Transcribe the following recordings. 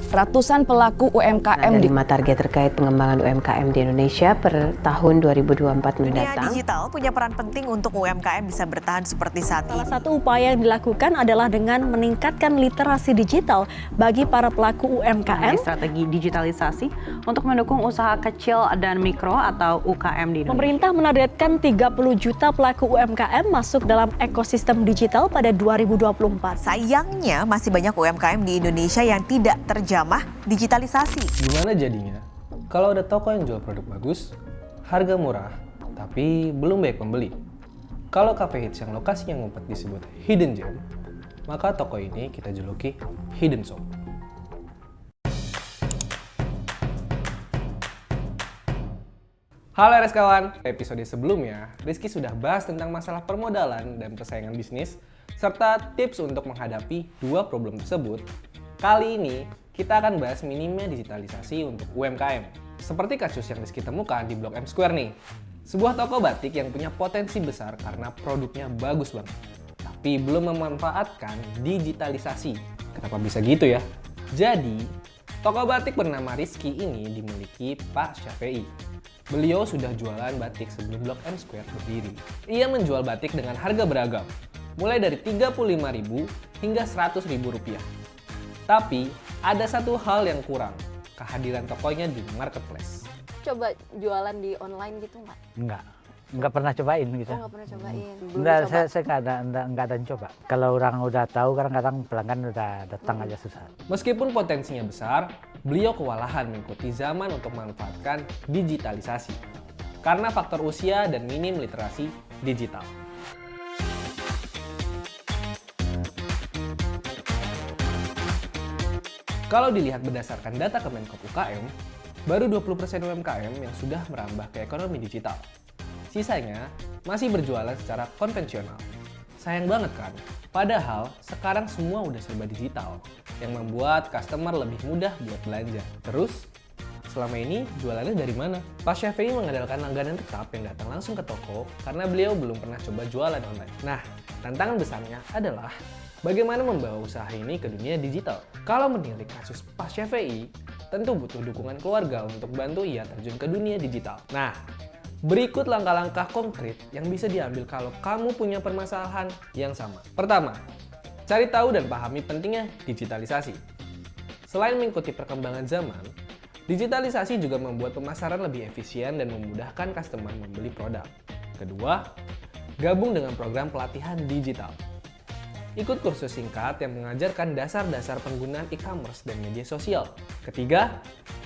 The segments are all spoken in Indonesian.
ratusan pelaku UMKM Ada 5 target terkait pengembangan UMKM di Indonesia per tahun 2024 mendatang. Dunia digital punya peran penting untuk UMKM bisa bertahan seperti saat ini. Salah satu upaya yang dilakukan adalah dengan meningkatkan literasi digital bagi para pelaku UMKM. Strategi digitalisasi untuk mendukung usaha kecil dan mikro atau UKM di Indonesia. Pemerintah menargetkan 30 juta pelaku UMKM masuk dalam ekosistem digital pada 2024. Sayangnya masih banyak UMKM di Indonesia yang tidak terjamah digitalisasi. Gimana jadinya? Kalau ada toko yang jual produk bagus, harga murah, tapi belum banyak pembeli. Kalau cafe hits yang lokasinya ngumpet disebut hidden gem, maka toko ini kita juluki hidden shop. Halo RS kawan, episode sebelumnya Rizky sudah bahas tentang masalah permodalan dan persaingan bisnis serta tips untuk menghadapi dua problem tersebut. Kali ini kita akan bahas minimnya digitalisasi untuk UMKM. Seperti kasus yang Rizky temukan di Blok M Square nih. Sebuah toko batik yang punya potensi besar karena produknya bagus banget, tapi belum memanfaatkan digitalisasi. Kenapa bisa gitu ya? Jadi, toko batik bernama Rizky ini dimiliki Pak Syafei. Beliau sudah jualan batik sebelum Blok M Square berdiri. Ia menjual batik dengan harga beragam, mulai dari Rp35.000 hingga Rp100.000. Tapi, ada satu hal yang kurang, kehadiran tokonya di marketplace. Coba jualan di online gitu nggak? Enggak pernah cobain gitu. Oh, nggak pernah cobain. Belum Enggak, coba. saya enggak ada yang coba. Kalau orang udah tahu kadang-kadang pelanggan udah datang aja susah. Meskipun potensinya besar, beliau kewalahan mengikuti zaman untuk memanfaatkan digitalisasi karena faktor usia dan minim literasi digital. Kalau dilihat berdasarkan data Kemenkop UKM, baru 20% UMKM yang sudah merambah ke ekonomi digital. Sisanya masih berjualan secara konvensional. Sayang banget kan? Padahal sekarang semua udah serba digital, yang membuat customer lebih mudah buat belanja. Terus, selama ini jualannya dari mana? Pak Syafei mengandalkan langganan tetap yang datang langsung ke toko karena beliau belum pernah coba jualan online. Nah, tantangan besarnya adalah bagaimana membawa usaha ini ke dunia digital. Kalau menilik kasus Pak Syafei, tentu butuh dukungan keluarga untuk bantu ia terjun ke dunia digital. Nah, berikut langkah-langkah konkret yang bisa diambil kalau kamu punya permasalahan yang sama. Pertama, cari tahu dan pahami pentingnya digitalisasi. Selain mengikuti perkembangan zaman, digitalisasi juga membuat pemasaran lebih efisien dan memudahkan customer membeli produk. Kedua, gabung dengan program pelatihan digital. Ikut kursus singkat yang mengajarkan dasar-dasar penggunaan e-commerce dan media sosial. Ketiga,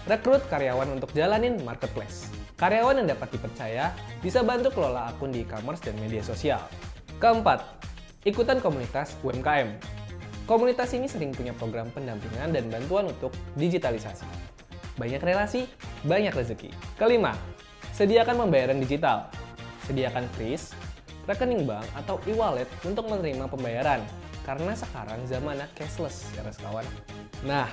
rekrut karyawan untuk jalanin marketplace. Karyawan yang dapat dipercaya bisa bantu kelola akun di e-commerce dan media sosial. Keempat, ikutan komunitas UMKM. Komunitas ini sering punya program pendampingan dan bantuan untuk digitalisasi. Banyak relasi, banyak rezeki. Kelima, sediakan pembayaran digital. Sediakan kris, rekening bank atau e-wallet untuk menerima pembayaran. Karena sekarang zamannya cashless, ya kawan. Nah,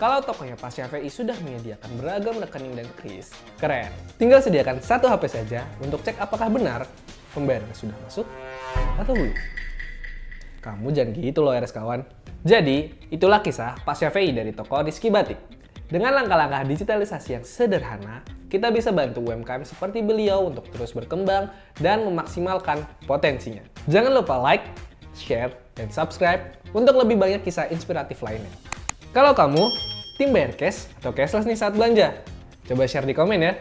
kalau tokonya Pak Syafei sudah menyediakan beragam rekening dan kris, keren. Tinggal sediakan satu HP saja untuk cek apakah benar pembayaran sudah masuk atau belum. Kamu jangan gitu loh, RS kawan. Jadi, itulah kisah Pak Syafei dari toko Rizky Batik. Dengan langkah-langkah digitalisasi yang sederhana, kita bisa bantu UMKM seperti beliau untuk terus berkembang dan memaksimalkan potensinya. Jangan lupa like, share, dan subscribe untuk lebih banyak kisah inspiratif lainnya. Kalau kamu tim bayar cash atau cashless nih saat belanja, coba share di komen ya.